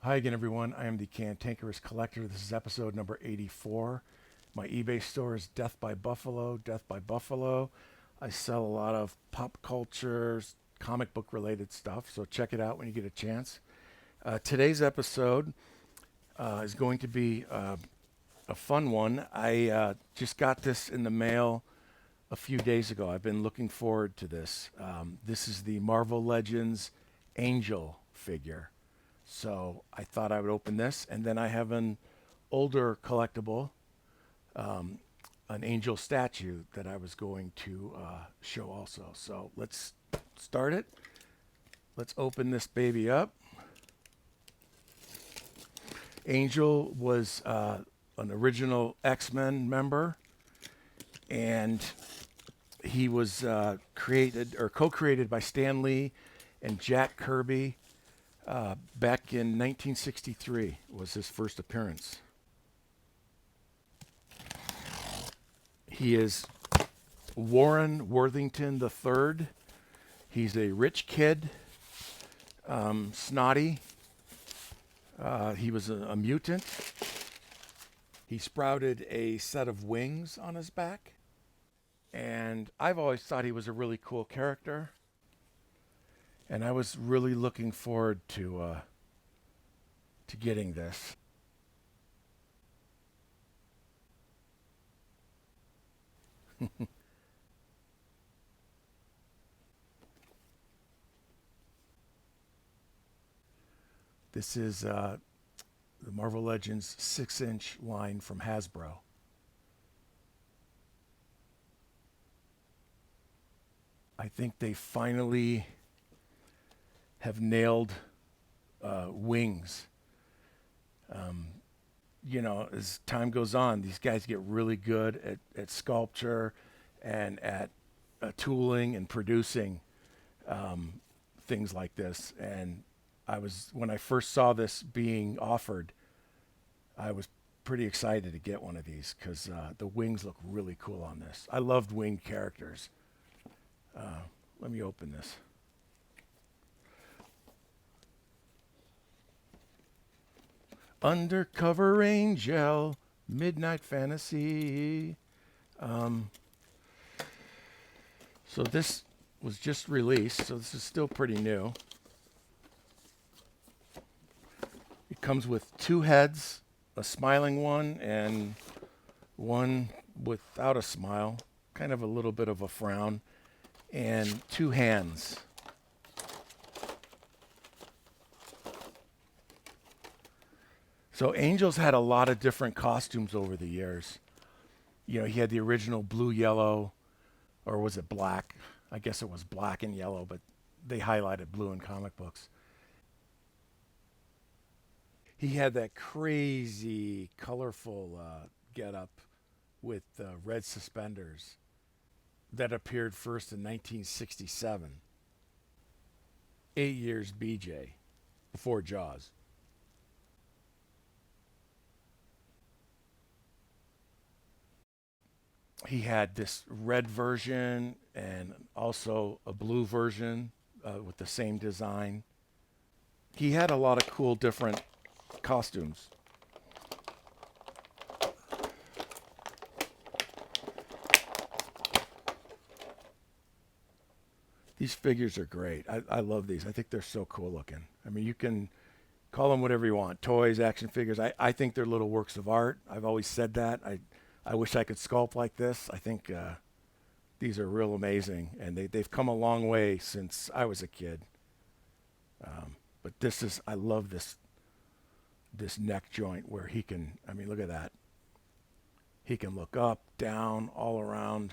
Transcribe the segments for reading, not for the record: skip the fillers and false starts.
Hi again, everyone. I am the Cantankerous Collector. This is episode number 84. My eBay store is Death by Buffalo. Death by Buffalo. I sell a lot of pop culture, comic book related stuff, so check it out when you get a chance. Today's episode is going to be a fun one. I just got this in the mail a few days ago. I've been looking forward to this. This is the Marvel Legends Angel figure. So I thought I would open this, and then I have an older collectible, an angel statue that I was going to show also. So let's start it. Let's open this baby up. Angel was an original X-Men member, and he was created or co-created by Stan Lee and Jack Kirby. Back in 1963 was his first appearance. He is Warren Worthington III. He's a rich kid, snotty. He was a mutant. He sprouted a set of wings on his back. And I've always thought he was a really cool character. And I was really looking forward to getting this. This is the Marvel Legends 6-inch line from Hasbro. I think they finally have nailed wings. As time goes on, these guys get really good at sculpture and at tooling and producing things like this. And when I first saw this being offered, I was pretty excited to get one of these because the wings look really cool on this. I loved winged characters. Let me open this. Undercover Angel, Midnight Fantasy. So this was just released, so this is still pretty new. It comes with two heads, a smiling one and one without a smile, kind of a little bit of a frown, and two hands. So Angel's had a lot of different costumes over the years. He had the original blue, yellow, or was it black? I guess it was black and yellow, but they highlighted blue in comic books. He had that crazy, colorful getup with red suspenders that appeared first in 1967. 8 years BJ, before Jaws. He had this red version and also a blue version with the same design. He had a lot of cool different costumes. These figures are great. I love these. I think they're so cool looking. I mean, you can call them whatever you want. Toys, action figures. I think they're little works of art. I've always said that. I wish I could sculpt like this. I think these are real amazing, and they've come a long way since I was a kid. But I love this neck joint where he can, I mean, look at that. He can look up, down, all around.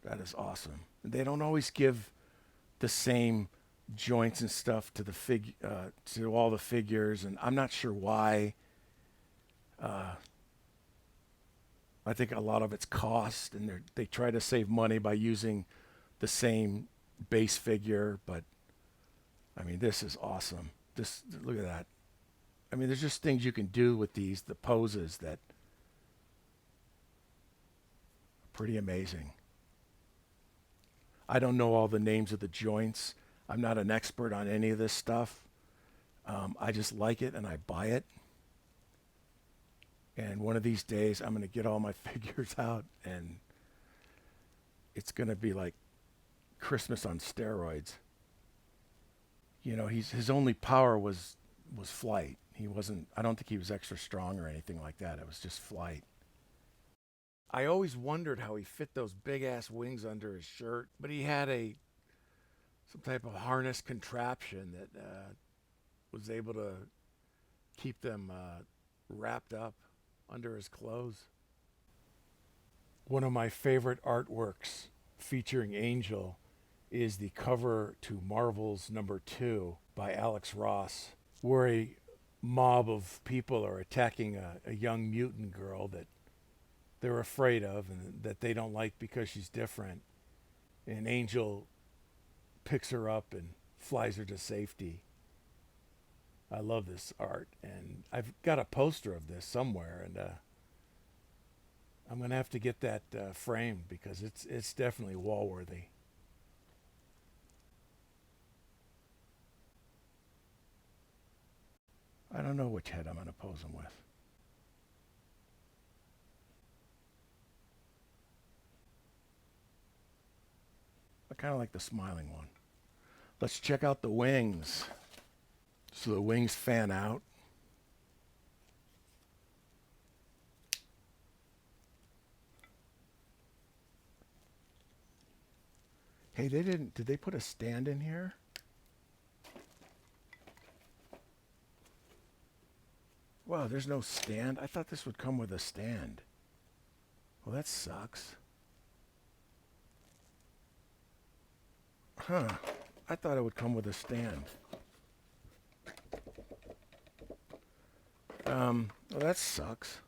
That is awesome. They don't always give the same joints and stuff to to all the figures, and I'm not sure why. I think a lot of it's cost, and they try to save money by using the same base figure. But I mean, this is awesome. Look at that. I mean, there's just things you can do with the poses that are pretty amazing. I don't know all the names of the joints. I'm not an expert on any of this stuff. I just like it and I buy it. And one of these days, I'm going to get all my figures out and it's going to be like Christmas on steroids. You know, his only power was flight. He wasn't, I don't think he was extra strong or anything like that. It was just flight. I always wondered how he fit those big ass wings under his shirt, but he had a some type of harness contraption that was able to keep them wrapped up under his clothes. One of my favorite artworks featuring Angel is the cover to Marvel's #2 by Alex Ross, where a mob of people are attacking a young mutant girl that they're afraid of and that they don't like because she's different. And Angel picks her up and flies her to safety. I love this art, and I've got a poster of this somewhere, and I'm gonna have to get that framed because it's definitely wall worthy. I don't know which head I'm gonna pose him with. I kind of like the smiling one. Let's check out the wings. So the wings fan out. Hey, they didn't. Did they put a stand in here? Wow, there's no stand. I thought this would come with a stand. Well, that sucks. Huh. I thought it would come with a stand. Well, that sucks.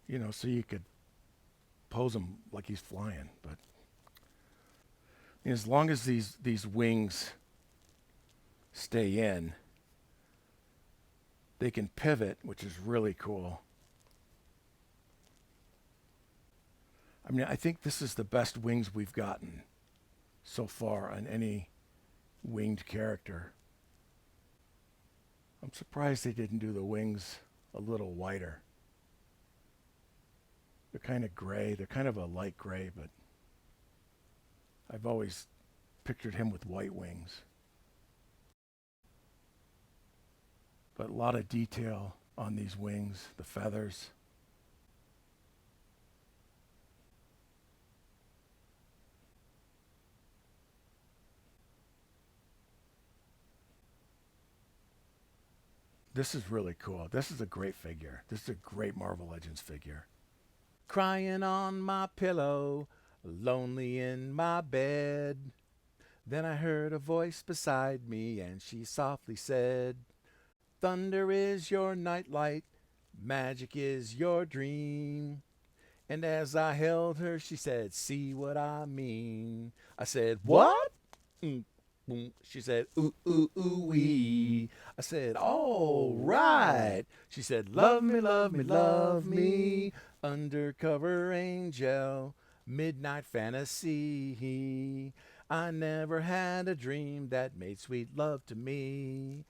You know, so you could pose him like he's flying, but as long as these wings stay in, they can pivot, which is really cool. I mean, I think this is the best wings we've gotten so far on any winged character. I'm surprised they didn't do the wings a little whiter. They're kind of gray. They're kind of a light gray, but I've always pictured him with white wings. But a lot of detail on these wings, the feathers. This is really cool. This is a great figure. This is a great Marvel Legends figure. Crying on my pillow, lonely in my bed. Then I heard a voice beside me, and she softly said, thunder is your nightlight, magic is your dream. And as I held her, she said, see what I mean. I said, what? Mm, boom. She said, ooh, ooh, ooh, wee. I said, all right. She said, love me, love me, love me. Undercover angel, midnight fantasy. I never had a dream that made sweet love to me.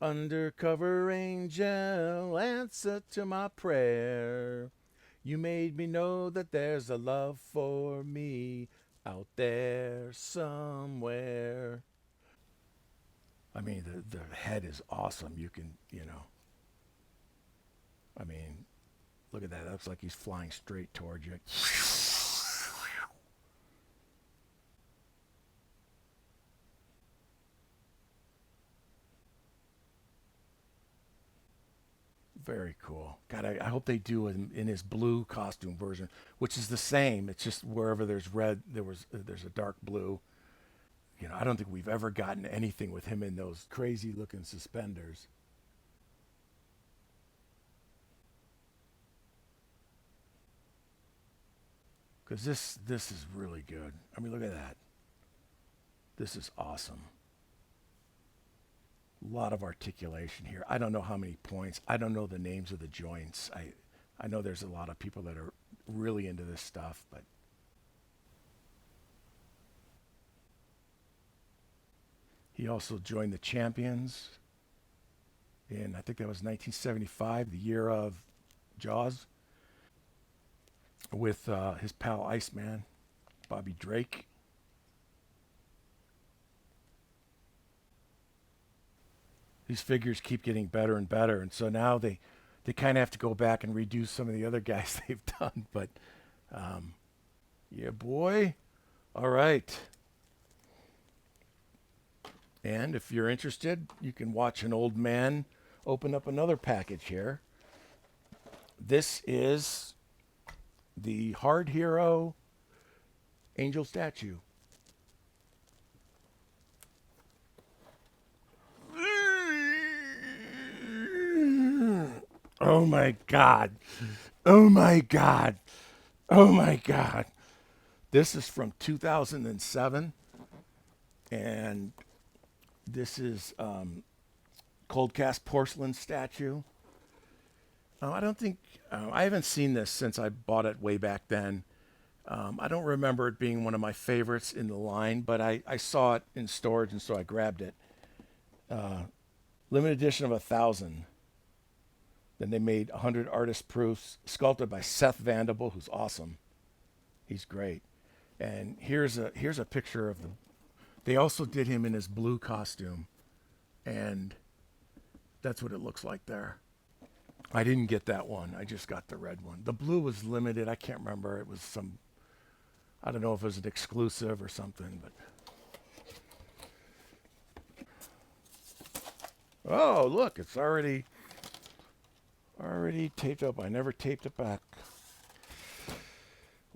Undercover angel, answer to my prayer. You made me know that there's a love for me out there somewhere. I mean, the head is awesome. You can, I mean, look at that. That looks like he's flying straight towards you. Very cool. God, I hope they do in his blue costume version, which is the same. It's just wherever there's red, there's a dark blue. You know, I don't think we've ever gotten anything with him in those crazy looking suspenders. Because this is really good. I mean, look at that. This is awesome. A lot of articulation here. I don't know how many points. I don't know the names of the joints. I know there's a lot of people that are really into this stuff, but He also joined the Champions in, I think that was 1975, the year of Jaws, with his pal Iceman, Bobby Drake. These figures keep getting better and better, and so now they kind of have to go back and redo some of the other guys they've done. But yeah, boy. All right. And if you're interested, you can watch an old man open up another package here. This is the Hard Hero Angel statue. Oh my God. Oh my God. Oh my God. This is from 2007. And this is cold cast porcelain statue. I don't think, I haven't seen this since I bought it way back then. I don't remember it being one of my favorites in the line, but I saw it in storage and so I grabbed it. Limited edition of 1,000. Then they made 100 artist proofs, sculpted by Seth Vanderbilt, who's awesome. He's great. And here's a picture of them. They also did him in his blue costume, and that's what it looks like there. I didn't get that one. I just got the red one. The blue was limited. I can't remember. It was some, I don't know if it was an exclusive or something, but. Oh, look, it's already taped up. I never taped it back.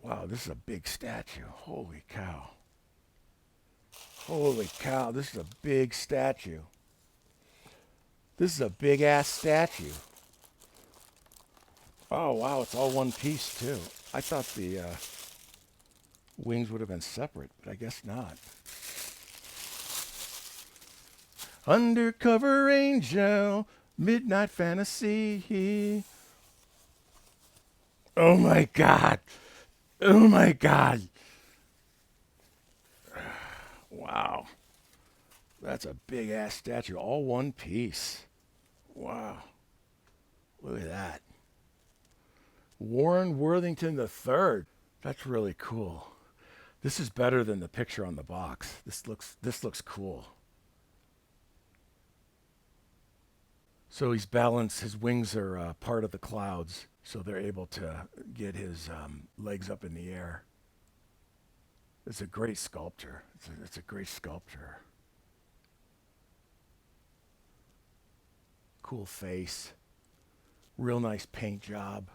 Wow, this is a big statue. Holy cow. Holy cow, this is a big statue. This is a big ass statue. Oh wow, it's all one piece too. I thought the wings would have been separate, but I guess not. Undercover Angel, Midnight Fantasy. Oh my God. Oh my God. Wow. That's a big ass statue. All one piece. Wow. Look at that. Warren Worthington III. That's really cool. This is better than the picture on the box. This looks cool. So he's balanced. His wings are part of the clouds, so they're able to get his legs up in the air. It's a great sculpture. It's a great sculpture. Cool face. Real nice paint job.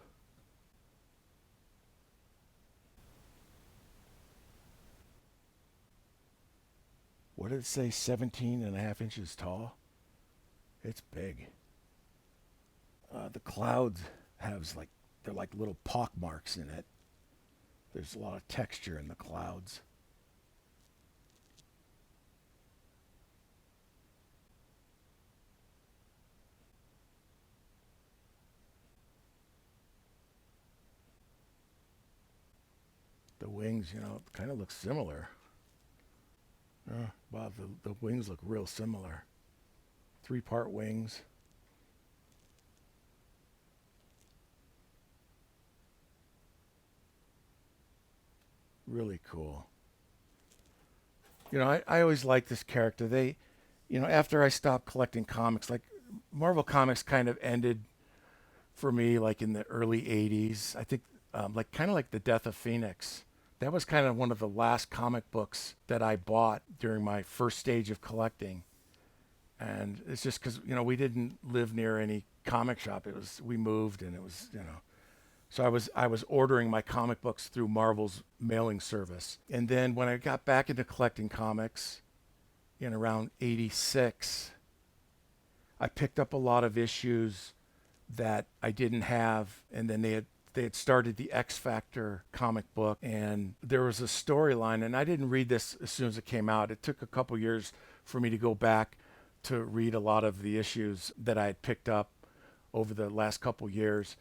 What did it say? 17.5 inches tall? It's big. The clouds they're like little pock marks in it. There's a lot of texture in the clouds. The wings, kind of look similar. Wow, the wings look real similar. 3-part wings. Really cool. I always liked this character. After I stopped collecting comics, like Marvel Comics kind of ended for me like in the early 80s. I think like kind of like the Death of Phoenix. That was kind of one of the last comic books that I bought during my first stage of collecting. And it's just because, we didn't live near any comic shop. We moved and it was, So I was ordering my comic books through Marvel's mailing service. And then when I got back into collecting comics in around 86, I picked up a lot of issues that I didn't have, and then they had started the X Factor comic book, and there was a storyline, and I didn't read this as soon as it came out. It took a couple years for me to go back to read a lot of the issues that I had picked up over the last couple years.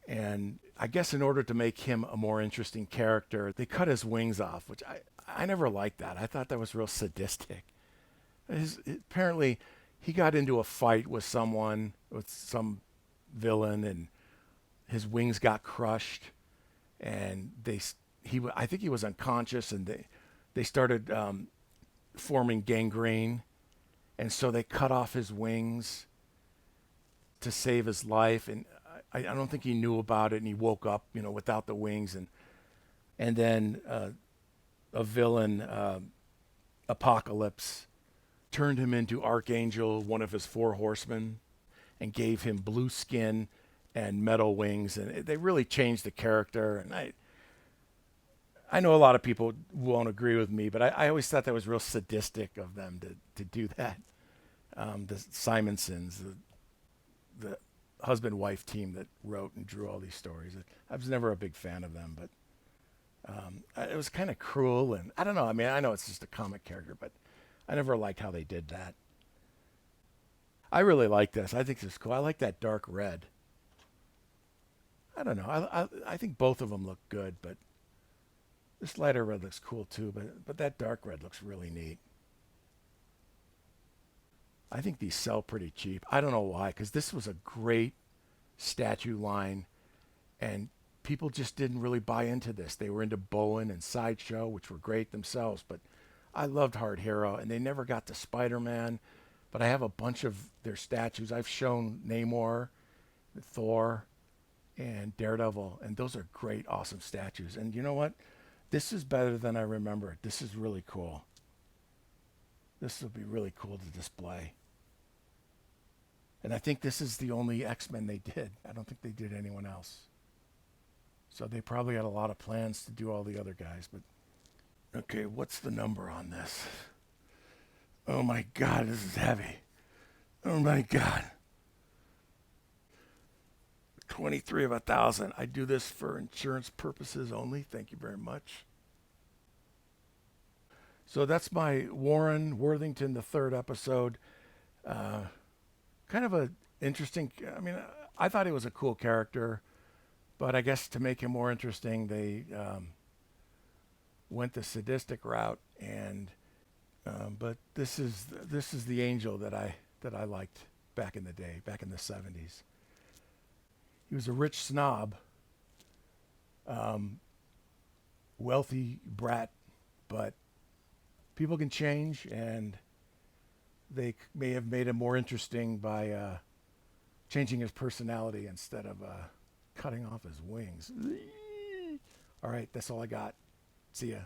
And I guess in order to make him a more interesting character, they cut his wings off, which I never liked that. I thought that was real sadistic. Apparently, he got into a fight with some villain, and his wings got crushed, and I think he was unconscious, and they started forming gangrene, and so they cut off his wings to save his life, and I don't think he knew about it, and he woke up, without the wings, and then a villain, Apocalypse, turned him into Archangel, one of his four horsemen, and gave him blue skin and metal wings, and they really changed the character. And I know a lot of people won't agree with me, but I always thought that was real sadistic of them to do that. The Simonsons, the husband-wife team that wrote and drew all these stories. I was never a big fan of them, but it was kind of cruel, and I don't know. I mean, I know it's just a comic character, but I never liked how they did that. I really like this. I think this is cool. I like that dark red. I don't know. I think both of them look good, but this lighter red looks cool too. But that dark red looks really neat. I think these sell pretty cheap. I don't know why, because this was a great statue line, and people just didn't really buy into this. They were into Bowen and Sideshow, which were great themselves, but I loved Hard Hero, and they never got to Spider-Man. But I have a bunch of their statues. I've shown Namor, Thor, and Daredevil, and those are great, awesome statues. And you know what? This is better than I remember. This is really cool. This will be really cool to display. And I think this is the only X-Men they did. I don't think they did anyone else. So they probably had a lot of plans to do all the other guys. But okay, what's the number on this? Oh my God, this is heavy. Oh my God. 23 of 1,000. I do this for insurance purposes only. Thank you very much. So that's my Warren Worthington, the third episode. Kind of a interesting. I mean, I thought he was a cool character, but I guess to make him more interesting, they went the sadistic route. And but this is the Angel that I liked back in the day, back in the 70s. He was a rich snob, wealthy brat, but people can change, and they may have made him more interesting by changing his personality instead of cutting off his wings. All right, that's all I got. See ya.